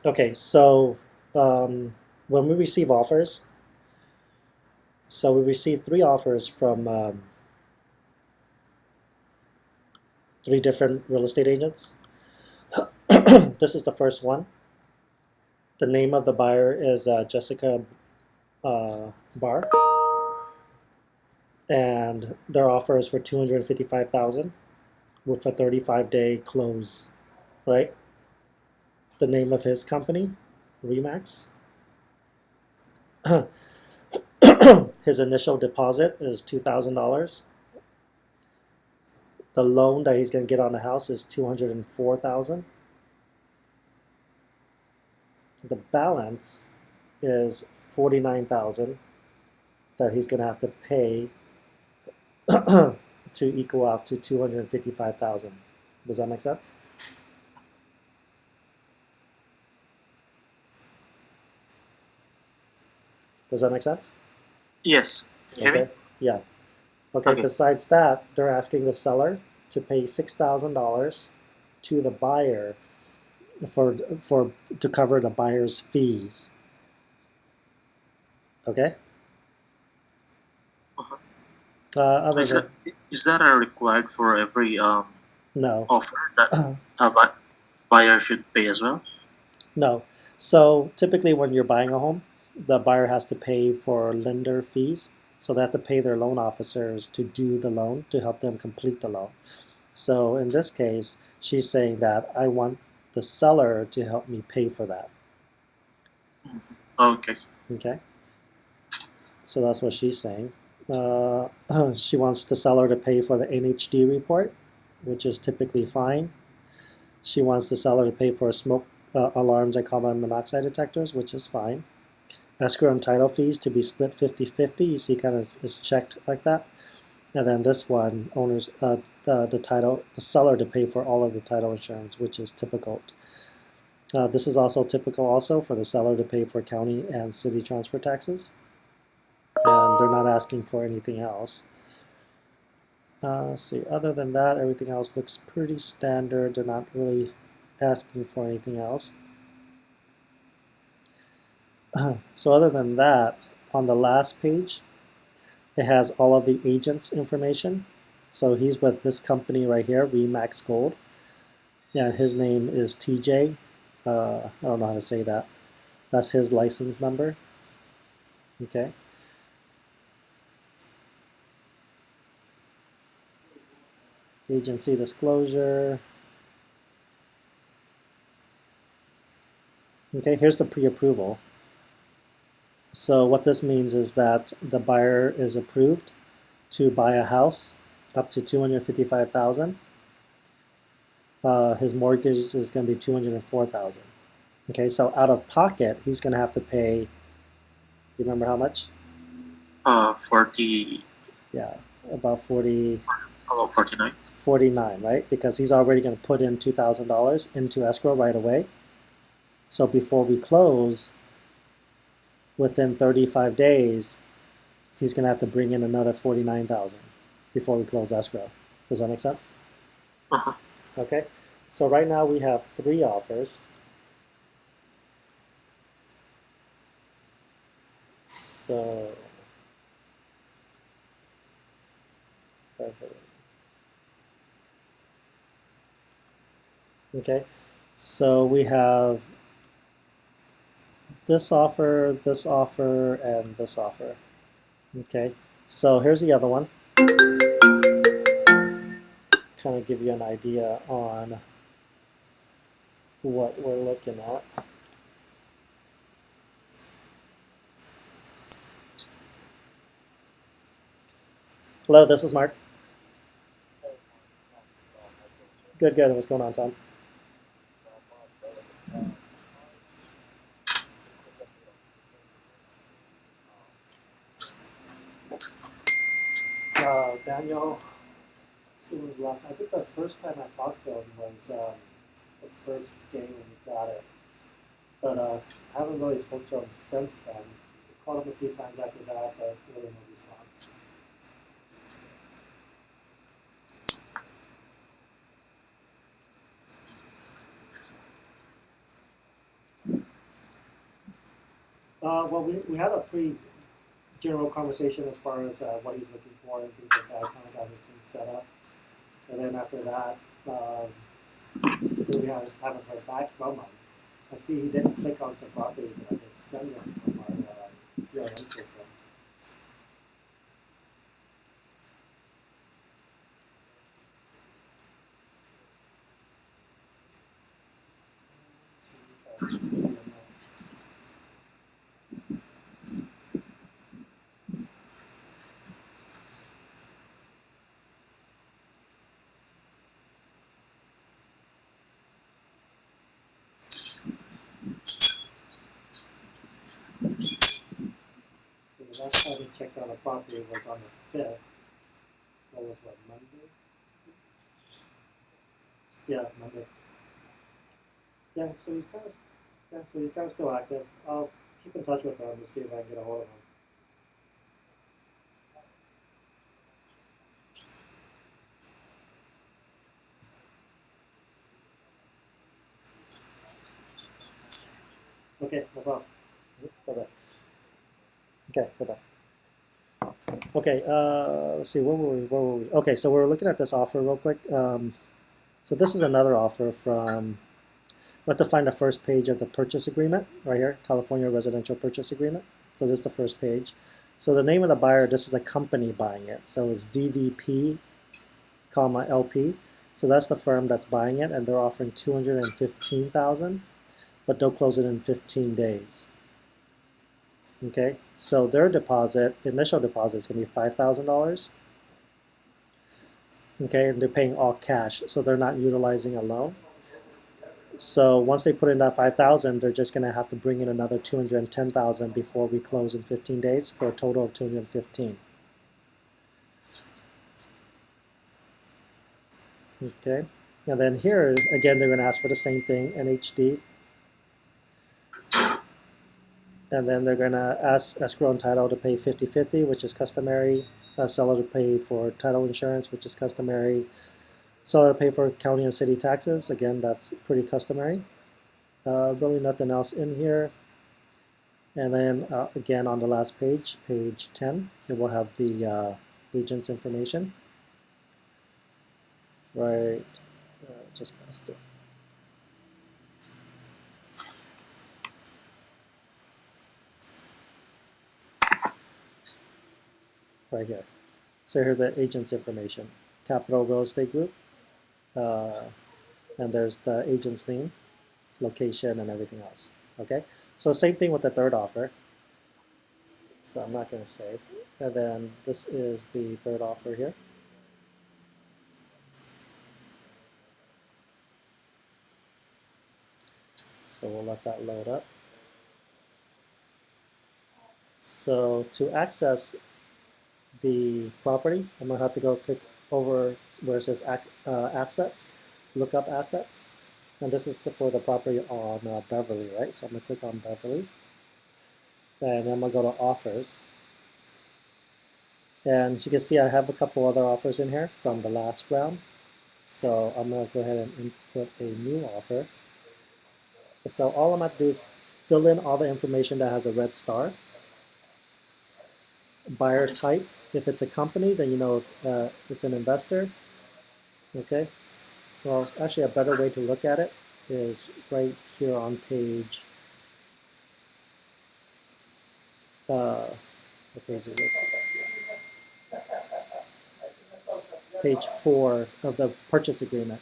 Okay, so when we receive offers, so we receive three offers from three different real estate agents. This is the first one. The name of the buyer is Jessica Barr, and their offer is for 255,000 with a 35-day close. Right? The name of his company, Remax. His initial deposit is $2,000. The loan that he's going to get on the house is 204,000. The balance is 49,000 that he's going to have to pay to equal out to 255,000. Does that make sense? Does that make sense? Yes. Hear me? Okay. Yeah. Okay. Okay. Besides that, they're asking the seller to pay $6,000 to the buyer for to cover the buyer's fees. Okay. Uh-huh. Other Is than that is that a required for every no, offer that a buyer should pay as well? no. So typically, when you're buying a home, the buyer has to pay for lender fees. So they have to pay their loan officers to do the loan to help them complete the loan. So in this case, she's saying that I want the seller to help me pay for that. Okay. Okay. So that's what she's saying. She wants the seller to pay for the NHD report, which is typically fine. She wants the seller to pay for smoke alarms and carbon monoxide detectors, which is fine. Escrow and title fees to be split 50-50. You see, kind of is checked like that. And then this one, owners, the seller to pay for all of the title insurance, which is typical. This is also typical also for the seller to pay for county and city transfer taxes. And they're not asking for anything else. Let's see, other than that, everything else looks pretty standard. They're not really asking for anything else. So other than that, on the last page, it has all of the agent's information. So he's with this company right here, Remax Gold. Yeah, his name is TJ. I don't know how to say that. That's his license number. Okay. Agency disclosure. Okay, here's the pre-approval. So what this means is that the buyer is approved to buy a house up to 255,000. His mortgage is going to be 204,000. Okay, so out of pocket, he's going to have to pay. You remember how much? 40. Yeah, about 40, About 49. 49, right? Because he's already going to put in $2,000 into escrow right away. So before we close, within 35 days, he's going to have to bring in another 49,000 before we close escrow. Does that make sense? Uh-huh. Okay. So right now we have three offers. So okay. So we have this offer, and this offer. Okay. So here's the other one. Kind of give you an idea on what we're looking at. Hello, this is Mark. Good, good. What's going on, Tom? Daniel, see when was last. I think the first time I talked to him was the first game when we got it, but I haven't really spoke to him since then. Called him a few times after that, but really no response. Well, we had a pretty general conversation as far as what he's looking for and things like that. Kind of got everything set up, and then after that, we haven't heard back from him. I see he did click on some properties that I did send him from our CRM system. So the last time we checked on a property was on the 5th. That was what, Monday? Yeah, Monday. Yeah, so he's kind of still active. I'll keep in touch with him to see if I can get a hold of him. Okay, no problem. Bye-bye. Okay, bye-bye. Okay, let's see, where were we? Okay, so we're looking at this offer real quick. So this is another offer from, we have to find the first page of the purchase agreement, right here, California Residential Purchase Agreement. So this is the first page. So the name of the buyer, this is a company buying it. So it's DVP, comma, LP. So that's the firm that's buying it, and they're offering $215,000, but they'll close it in 15 days. Okay, so their deposit, initial deposit is going to be $5,000. Okay, and they're paying all cash, so they're not utilizing a loan. So once they put in that 5,000, they're just going to have to bring in another 210,000 before we close in 15 days for a total of 215. Okay, and then here again they're going to ask for the same thing, NHD, and then they're going to ask escrow and title to pay 50-50, which is customary. Seller to pay for title insurance, which is customary. Seller to pay for county and city taxes. Again, that's pretty customary. Really nothing else in here. And then again on the last page, page 10, it will have the agent's information. Right, just past it. Right here. So here's the agent's information. Capital Real Estate Group. Uh, and there's the agent's name, location, and everything else. Okay, so same thing with the third offer. So I'm not going to save. And then this is the third offer here. So we'll let that load up. So to access the property, I'm going to have to go click over where it says assets, look up assets. And this is for the property on Beverly, right? So I'm going to click on Beverly. And I'm going to go to offers. And as you can see, I have a couple other offers in here from the last round. So I'm going to go ahead and input a new offer. So all I'm going to do is fill in all the information that has a red star. Buyer type, if it's a company, then you know if it's an investor. Okay. Well, actually, a better way to look at it is right here on page. What page is this? Page 4 of the purchase agreement.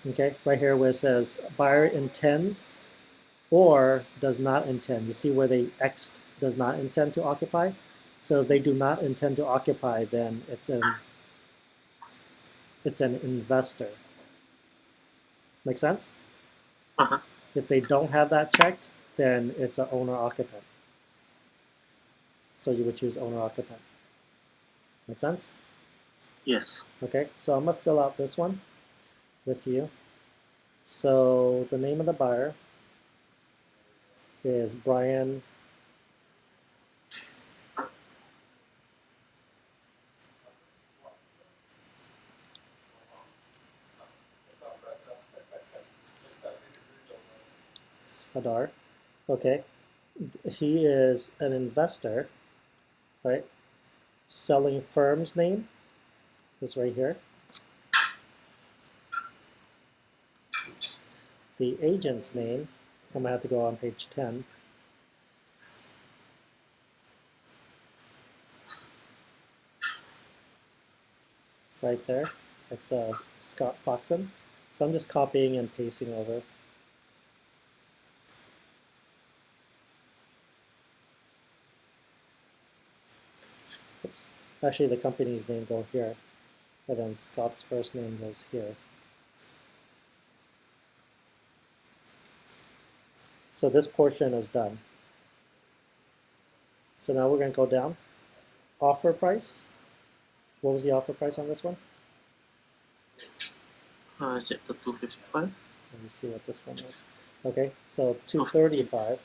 Okay, right here where it says buyer intends or does not intend. You see where they X'd does not intend to occupy? So if they do not intend to occupy, then it's an investor. Make sense? Uh-huh. If they don't have that checked, then it's an owner occupant. So you would choose owner occupant. Make sense? Yes. Okay, so I'm gonna fill out this one with you. So the name of the buyer is Brian Hadar. Okay, he is an investor, right? Selling firm's name is right here. The agent's name, I'm gonna have to go on page 10. Right there, it's Scott Foxen. So I'm just copying and pasting over. Oops. Actually, the company's name goes here, and then Scott's first name goes here. So this portion is done. So now we're going to go down. Offer price. What was the offer price on this one? Check the 255. Let me see what this one is. Okay, so 235.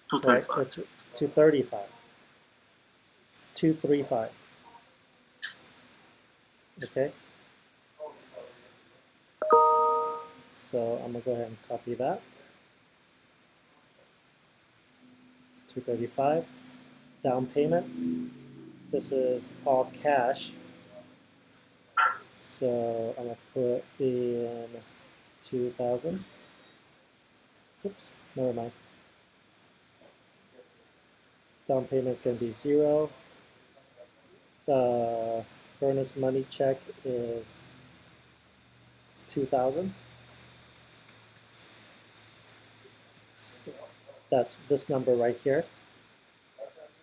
235. Right, it's 235. 235. Okay. So I'm gonna go ahead and copy that. 235. Down payment. This is all cash. So I'm gonna put in 2,000. Oops, never mind. Down payment's gonna be 0. Earnest money check is 2,000. That's this number right here.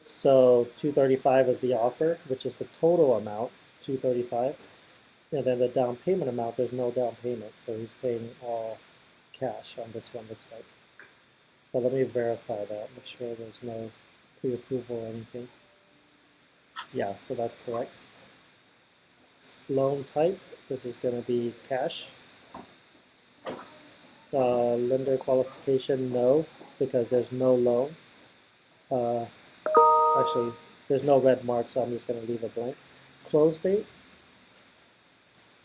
So 235 is the offer, which is the total amount, 235. And then the down payment amount, there's no down payment, so he's paying all cash on this one, looks like. But let me verify that, make sure there's no pre-approval or anything. Yeah, so that's correct. Loan type, this is going to be cash. Lender qualification, no, because there's no loan. Actually, there's no red mark, so I'm just going to leave it blank. Close date,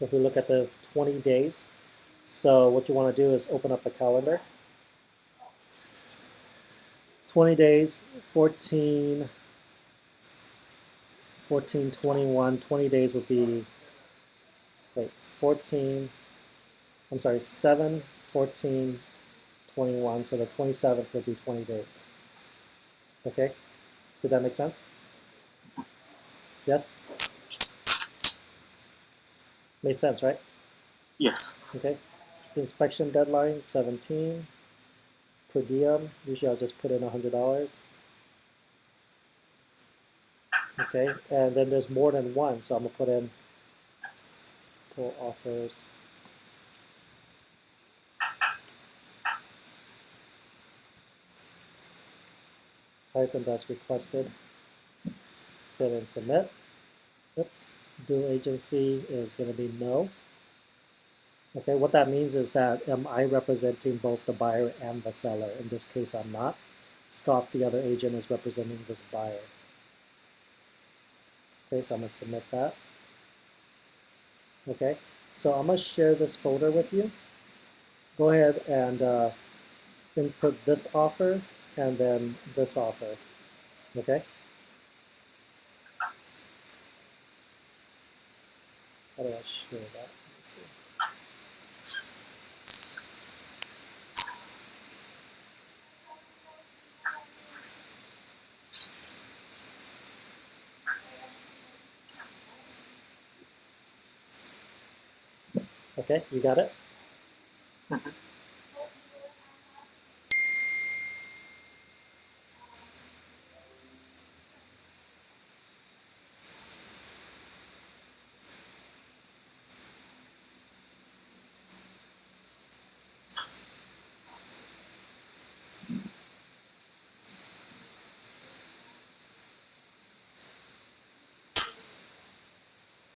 if we look at the 20 days, so what you want to do is open up a calendar. 20 days, 14, 21, 20 days would be, 7, 14, 21, so the 27th would be 20 days. Okay, did that make sense? Yes? Made sense, right? Yes. Okay, inspection deadline, 17. Per diem, usually I'll just put in $100. Okay, and then there's more than one, so I'm gonna put in full offers. Highest and best requested. Save and submit. Oops. Dual agency is going to be no. Okay, what that means is that am I representing both the buyer and the seller? In this case, I'm not. Scott, the other agent, is representing this buyer. Okay, so I'm going to submit that. Okay, so I'm going to share this folder with you. Go ahead and input this offer and then this offer. Okay? How do I share that? Let me see. Okay, you got it?